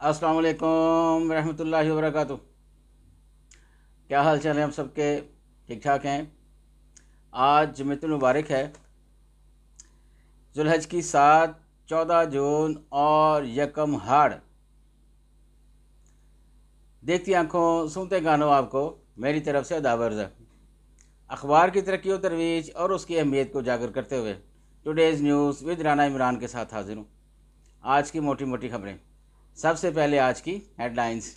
अस्सलाम वालेकुम रहमतुल्लाहि व बरकातुहू। क्या हाल चाल है हम सबके? ठीक ठाक हैं। आज जुम्मतुल मुबारक है। जुल्हज की 7, 14 जून और यकम हाड़। देखती आंखों सुनते गानों आपको मेरी तरफ से दावर्ज है। अखबार की तरक्की और तरवीज और उसकी अहमियत को उजागर करते हुए today's news with Rana Imran के साथ हाजिर हूँ। आज की मोटी मोटी खबरें। सबसे पहले आज की हेडलाइंस।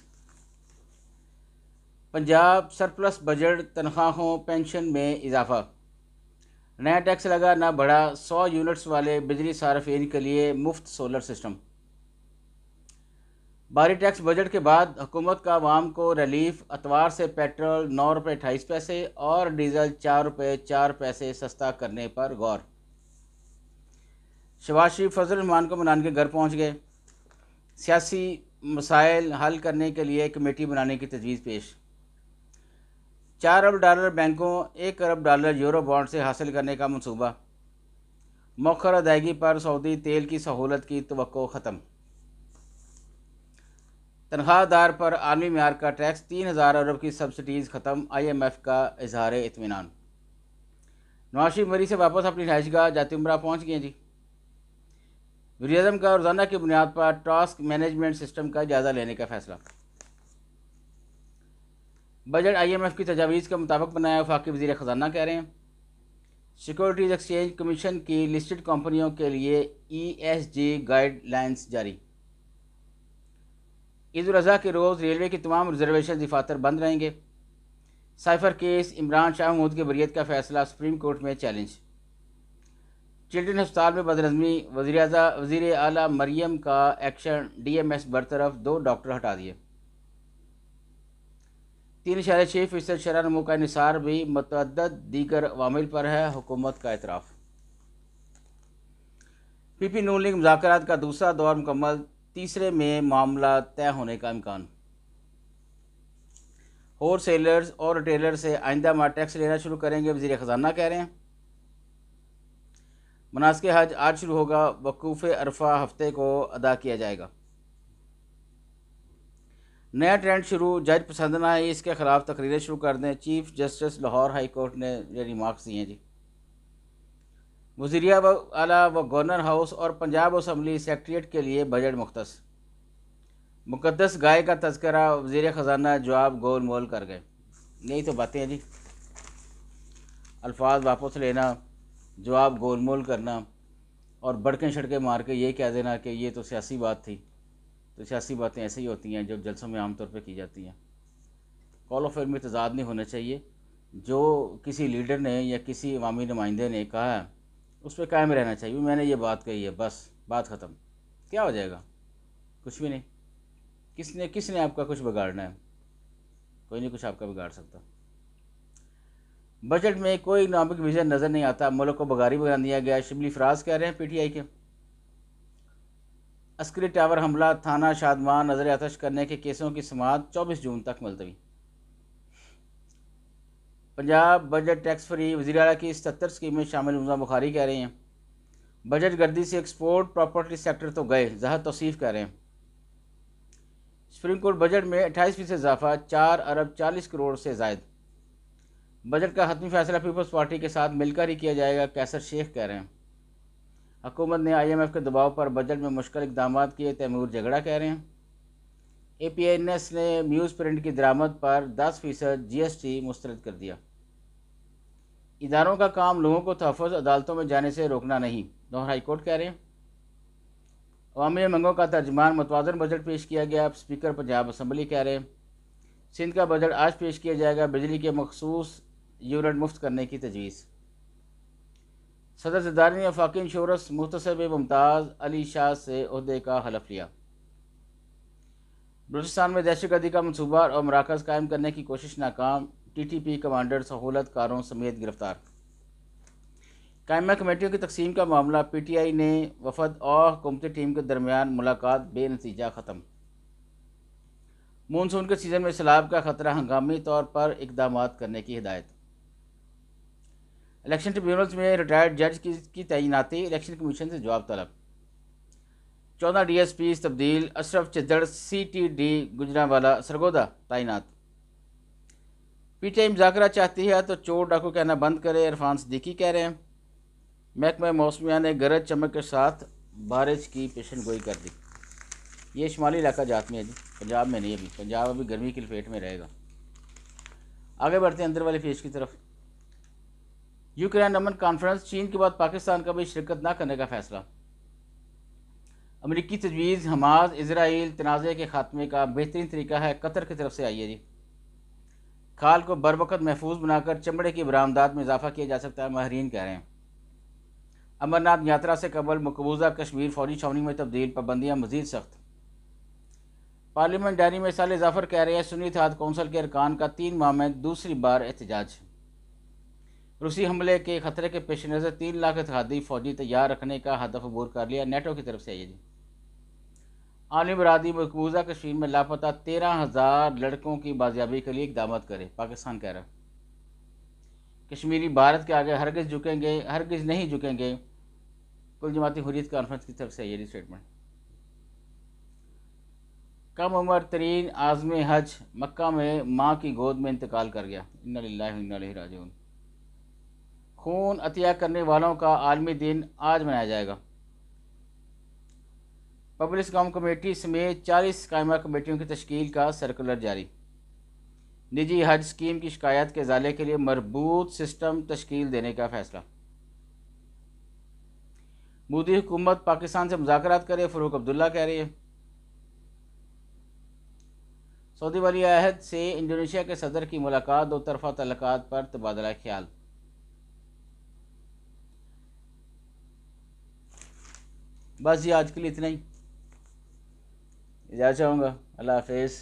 पंजाब सरप्लस बजट, तनख्वाहों पेंशन में इजाफा। नया टैक्स लगा ना बढ़ा, 100 यूनिट्स वाले बिजली सार्फिन के लिए मुफ्त सोलर सिस्टम। भारी टैक्स बजट के बाद हुकूमत का आवाम को रिलीफ। अतवार से पेट्रोल 9 रुपये 28 पैसे और डीजल 4 रुपये 4 पैसे सस्ता करने पर गौर। शहबाज शरीफ फजल रहमान को मनाने के घर पहुँच गए। सियासी मसाइल हल करने के लिए कमेटी बनाने की तजवीज़ पेश। $4 अरब बैंकों, $1 अरब यूरो बॉन्ड से हासिल करने का मंसूबा। मौखर अदायगी पर सऊदी तेल की सहूलत की तवक्को ख़त्म। तनख्वाहदार पर आलमी म्यार का टैक्स, 3000 अरब की सब्सिडीज़ ख़त्म। IMF का इजहार इत्मीनान। नवाज शरीफ मरी से वापस अपनी रिहाइशगाह जाती उम्रा पहुँच गए जी। वज़ीर-ए-आज़म का रोज़ाना की बुनियाद पर टास्क मैनेजमेंट सिस्टम का जायज़ा लेने का फैसला। बजट IMF की तजावीज़ के मुताबिक बनाया, वफाकी वज़ीर ख़जाना कह रहे हैं। सिक्योरिटीज़ एक्सचेंज कमीशन की लिस्टेड कंपनियों के लिए ESG गाइडलाइंस जारी। ईद उल अज़हा के रोज़ रेलवे की तमाम रिजर्वेशन दफातर बंद रहेंगे। साइफर केस इमरान शाह महमूद की बरियत का फैसला सुप्रीम कोर्ट में चैलेंज। चिल्ड्रन अस्पताल में बदनज़मी, वज़ीर आला मरियम का एक्शन, DMS बरतरफ, 2 डॉक्टर हटा दिए। 3.6% शरह नमू का निसार भी मुतअद्दिद दीगर अवामिल पर है, हुकूमत का एतराफ़। PP नून लीग मुज़ाकरात का दूसरा दौर मुकम्मल, तीसरे में मामला तय होने का इम्कान। होल सेलर्स और रिटेलर से आइंदा माह टैक्स लेना शुरू करेंगे, वज़ीर ख़जाना कह रहे हैं। मनासिक हज आज शुरू होगा, वकूफ़ अरफा हफ्ते को अदा किया जाएगा। नया ट्रेंड शुरू, जज पसंद ना आए इसके खिलाफ तकरीरें शुरू कर दें, chief justice Lahore high court ने ये रिमार्क्स दिए जी। वज़ीर आला व गवर्नर हाउस और पंजाब असम्बली सेक्रेटरीट के लिए बजट मुख्तस। मुक़द्दस गाय का तज़किरा, वज़ीर ख़जाना जवाब गोल मोल कर गए। यही तो बातें हैं जी, अल्फाज वापस लेना, जवाब गोल मोल करना और बड़के छड़के मार के ये कह देना कि ये तो सियासी बात थी। तो सियासी बातें ऐसे ही होती हैं जो जलसों में आमतौर पर की जाती हैं। कॉल ऑफ फेम में तजाद नहीं होना चाहिए। जो किसी लीडर ने या किसी अवामी नुमाइंदे ने कहा है उस पर कायम रहना चाहिए। मैंने ये बात कही है, बस बात ख़त्म। क्या हो जाएगा? कुछ भी नहीं। किसने आपका कुछ बिगाड़ना है? कोई नहीं कुछ आपका बिगाड़ सकता। बजट में कोई इकनॉमिक विजन नज़र नहीं आता, मुल्क को बगारी बना दिया गया। शिबली फराज कह रहे हैं PTI के। अस्करी टावर हमला, थाना शादमान नजर आतश करने के केसों की समाअत 24 जून तक मुलतवी। पंजाब बजट टैक्स फ्री, वज़ीर आला की 77 स्कीमें शामिल। मुज़ा बुखारी कह रहे हैं बजट गर्दी से एक्सपोर्ट प्रॉपर्टी सेक्टर तो गए, ज़हर तौसीफ़ कह रहे हैं। सुप्रीम कोर्ट बजट में 28% इजाफा, 4 अरब 40 करोड़ से ज़ायद। बजट का हतमी फैसला पीपल्स पार्टी के साथ मिलकर ही किया जाएगा, कैसर शेख कह रहे हैं। हुकूमत ने IMF के दबाव पर बजट में मुश्किल इक़दाम किए, तैमूर झगड़ा कह रहे हैं। APNS ने न्यूज़ प्रिंट की दरामद पर 10% GST मुस्तरद कर दिया। इदारों का काम लोगों को तहफ़्फ़ुज़ अदालतों में जाने से रोकना नहीं, लाहौर हाई कोर्ट कह रहे हैं। अवामी मंगों का तर्जमान, मुतवाज़न बजट पेश किया गया, स्पीकर पंजाब असम्बली कह रहे हैं। सिंध का बजट आज पेश किया जाएगा, बिजली के मखसूस यूनिट मुफ्त करने की तजवीज़। सदर ज़रदारी ने वफाकी इंश्योरेंस मुख्तसब मुमताज़ अली शाह से ओहदे का हलफ लिया। बलूचिस्तान में दहशतगर्दी का मनसूबा और मराकज़ कायम करने की कोशिश नाकाम, TTP कमांडर सहूलत कारों समेत गिरफ्तार। कायमा कमेटियों की तकसीम का मामला, PTI ने वफद और हुकूमती टीम के दरमियान मुलाकात बेनतीजा ख़त्म। मानसून के सीज़न में सैलाब का खतरा, हंगामी तौर पर इकदाम करने की हिदायत। इलेक्शन ट्रिब्यूनल्स में रिटायर्ड जज की तैनाती, इलेक्शन कमीशन से जवाब तलब। 14 DSP तब्दील, अशरफ चिद्दड़ CTD गुजरांवाला सरगोदा तैनात। PTI मुज़ाकरा चाहती है तो चोर डाकू कहना बंद करे, इरफान सिद्दीकी कह रहे हैं। महकमा मौसमिया ने गरज चमक के साथ बारिश की पेशन गोई कर दी। ये शुमाली इलाका जात में है जी, पंजाब में नहीं। अभी पंजाब अभी गर्मी की लपेट में रहेगा। आगे बढ़ते हैं अंदर वाले पेज की तरफ। यूक्रेन अमन कॉन्फ्रेंस, चीन के बाद पाकिस्तान का भी शिरकत न करने का फैसला। अमरीकी तजवीज़, हमास इसराइल तनाज़े के खात्मे का बेहतरीन तरीका है कतर की तरफ से आई है जी। खाल को बरवक़्त महफूज बनाकर चमड़े की बरामदात में इजाफा किया जा सकता है, माहरीन कह रहे हैं। अमरनाथ यात्रा से कबल मकबूजा कश्मीर फौजी छावनी में तब्दील, पाबंदियाँ मज़ीद सख्त। पार्लियामेंट डायरी में साले जाफर कह रहे हैं सुन्नी इत्तेहाद कौंसिल के अरकान का 3 माह में दूसरी बार एहतजाज। रूसी हमले के खतरे के पेश नज़र 3 लाख इत्तेहादी फौजी तैयार रखने का हदफ अबूर कर लिया, नेटो की तरफ से आई है जी। आलमी बरादरी मकबूजा कश्मीर में लापता 13,000 लड़कों की बाजियाबी के लिए इक़दाम करे, पाकिस्तान कह रहा है। कश्मीरी भारत के आगे हरगिज़ झुकेंगे, हरगिज़ नहीं झुकेंगे, कुल जमाती हुर्रियत कॉन्फ्रेंस की तरफ से ये स्टेटमेंट। कम उम्र तरीन आज़म हज मक्का में माँ की गोद में इंतकाल कर गया, इन्ना लिल्लाहि व इन्ना इलैहि राजिऊन। खून अतिया करने वालों का आलमी दिन आज मनाया जाएगा। पब्लिक कौम कमेटी समेत 40 कायमा कमेटियों की तश्कील का सर्कुलर जारी। निजी हज स्कीम की शिकायत के इजाले के लिए मरबूत सिस्टम तश्कील देने का फैसला। मोदी हुकूमत पाकिस्तान से मुज़ाकरात करे, फ़रूक अब्दुल्ला कह रही है। सऊदी वली अहद से इंडोनेशिया के सदर की मुलाकात, दो तरफ़ा तल्लुकात पर तबादला ख्याल। बस जी आज के लिए इतना ही, इजाज़त चाहूँगा। अल्लाह हाफ़िज़।